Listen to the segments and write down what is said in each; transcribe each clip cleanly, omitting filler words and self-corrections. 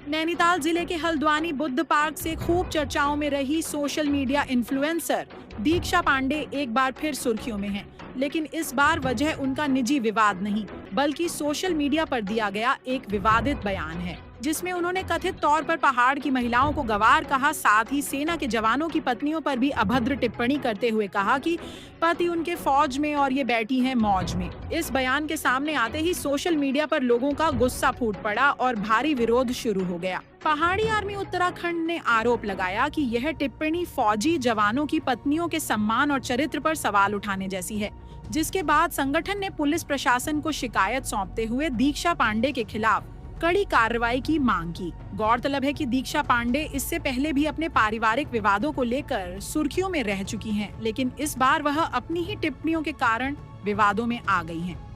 नैनीताल जिले के हल्द्वानी बुद्ध पार्क से खूब चर्चाओं में रही सोशल मीडिया इन्फ्लुएंसर दीक्षा पांडे एक बार फिर सुर्खियों में हैं। लेकिन इस बार वजह उनका निजी विवाद नहीं, बल्कि सोशल मीडिया पर दिया गया एक विवादित बयान है, जिसमें उन्होंने कथित तौर पर पहाड़ की महिलाओं को गंवार कहा। साथ ही सेना के जवानों की पत्नियों पर भी अभद्र टिप्पणी करते हुए कहा कि पति उनके फौज में और ये बैठी हैं मौज में। इस बयान के सामने आते ही सोशल मीडिया पर लोगों का गुस्सा फूट पड़ा और भारी विरोध शुरू हो गया। पहाड़ी आर्मी उत्तराखंड ने आरोप लगाया कि यह टिप्पणी फौजी जवानों की पत्नियों के सम्मान और चरित्र पर सवाल उठाने जैसी है, जिसके बाद संगठन ने पुलिस प्रशासन को शिकायत सौंपते हुए दीक्षा पांडे के खिलाफ कड़ी कार्रवाई की मांग की। गौरतलब है कि दीक्षा पांडे इससे पहले भी अपने पारिवारिक विवादों को लेकर सुर्खियों में रह चुकी हैं, लेकिन इस बार वह अपनी ही टिप्पणियों के कारण विवादों में आ गई हैं।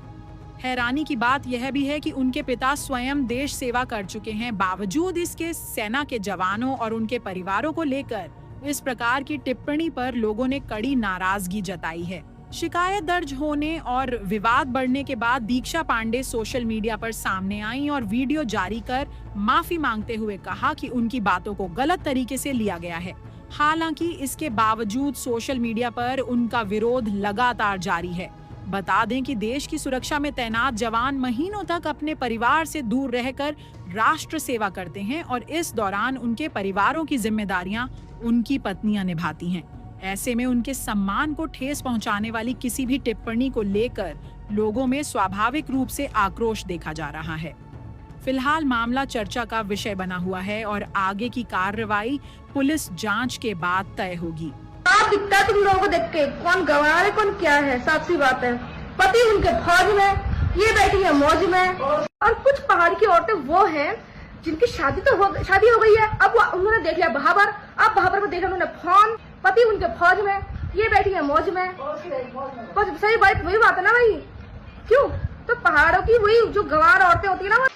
हैरानी की बात यह भी है कि उनके पिता स्वयं देश सेवा कर चुके हैं, बावजूद इसके सेना के जवानों और उनके परिवारों को लेकर इस प्रकार की टिप्पणी पर लोगों ने कड़ी नाराजगी जताई है। शिकायत दर्ज होने और विवाद बढ़ने के बाद दीक्षा पांडे सोशल मीडिया पर सामने आई और वीडियो जारी कर माफी मांगते हुए कहा कि उनकी बातों को गलत तरीके से लिया गया है। हालांकि इसके बावजूद सोशल मीडिया पर उनका विरोध लगातार जारी है। बता दें कि देश की सुरक्षा में तैनात जवान महीनों तक अपने परिवार से दूर रहकर राष्ट्र सेवा करते हैं और इस दौरान उनके परिवारों की जिम्मेदारियां उनकी पत्नियां निभाती हैं। ऐसे में उनके सम्मान को ठेस पहुंचाने वाली किसी भी टिप्पणी को लेकर लोगों में स्वाभाविक रूप से आक्रोश देखा जा रहा है। फिलहाल मामला चर्चा का विषय बना हुआ है और आगे की कार्रवाई पुलिस जांच के बाद तय होगी। आप दिखता है तुम लोगों को देख के कौन गंवार है कौन क्या है, साफ सी बात है। पति उनके फौज में, ये बैठी है मौज में। और कुछ पहाड़ की औरतें वो हैं जिनकी शादी हो गई है, अब उन्होंने देख लिया बहाबर, अब बहाबर को देखा उन्होंने फोन, पति उनके फौज में, ये बैठी है मौज में। बस सही बात वही बात है ना भाई, क्यों? तो पहाड़ों की वही जो गंवार औरतें होती है ना।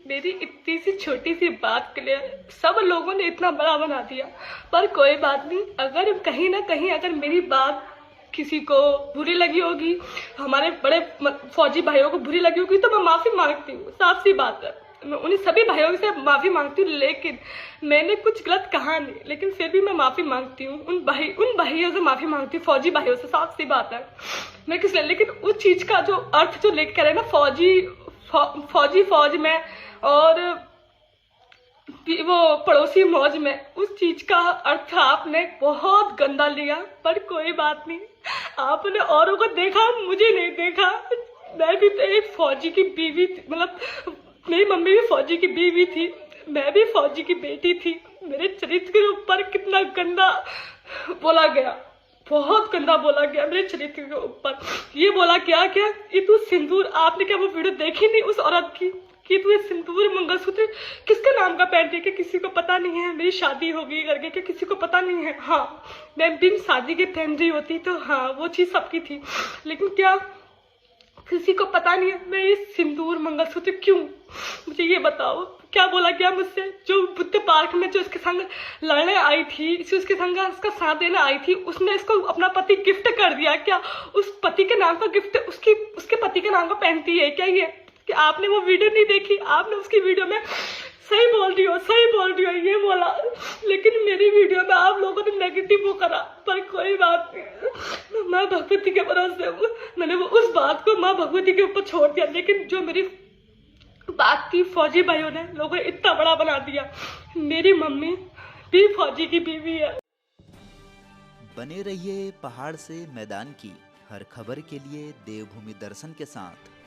मेरी इतनी सी छोटी सी बात के लिए सब लोगों ने इतना बड़ा बना दिया, पर कोई बात नहीं। अगर कहीं ना कहीं अगर मेरी बात किसी को बुरी लगी होगी, हमारे बड़े फौजी भाइयों को बुरी लगी होगी, तो मैं माफी मांगती हूँ। साफ सी बात है, मैं उन सभी भाइयों से माफी मांगती हूँ। लेकिन मैंने कुछ गलत कहा नहीं, लेकिन फिर भी मैं माफी मांगती हूँ। उन भाइयों से माफी मांगती हूँ, फौजी भाइयों से। साफ सी बात है, मैं किस लिए, लेकिन उस चीज का जो अर्थ जो लेकर है ना, फौजी फौज में और वो पड़ोसी मौज में, उस चीज का अर्थ आपने बहुत गंदा लिया। पर कोई बात नहीं, आपने औरों को देखा, मुझे नहीं देखा। मैं भी तो एक फौजी की बीवी थी, मतलब मेरी मम्मी भी फौजी की बीवी थी, मैं भी फौजी की बेटी थी। मेरे चरित्र के ऊपर कितना गंदा बोला गया, बहुत गंदा बोला गया मेरे चरित्र के ऊपर। ये बोला क्या ये तू सिंदूर, आपने क्या वो वीडियो देखी नहीं उस औरत की कि तू ये सिंदूर मंगलसूत्र किसके नाम का पहनती है, कि किसी को पता नहीं है मेरी शादी हो गई करके, कि किसी को पता नहीं है। हाँ, मैं बिन शादी के पहन रही होती तो हाँ वो चीज सबकी थी, लेकिन क्या किसी को पता नहीं है मैं ये सिंदूर मंगलसूत्र क्यों? मुझे ये बताओ, क्या बोला गया मुझसे? जो बुद्ध पार्क में जो उसके संग लड़ने आई थी, उसके संग उसका साथ देने आई थी, उसने इसको अपना पति गिफ्ट कर दिया क्या? उस पति के नाम का गिफ्ट उसके पति के नाम का पहनती है क्या ये? कि आपने वो वीडियो नहीं देखी? आपने उसकी वीडियो में सही बोल रही हो ये बोला, लेकिन मेरी वीडियो में आप लोगों ने नेगेटिव वो करा। पर कोई बात नहीं, माँ भगवती के भरोसे मैंने वो उस बात को माँ भगवती के ऊपर छोड़ दिया। लेकिन जो मेरी बात थी, फौजी भाइयों ने लोगों ने इतना बड़ा बना दिया। मेरी मम्मी भी फौजी की बीवी है। बने रहिए पहाड़ से मैदान की हर खबर के लिए देवभूमि दर्शन के साथ।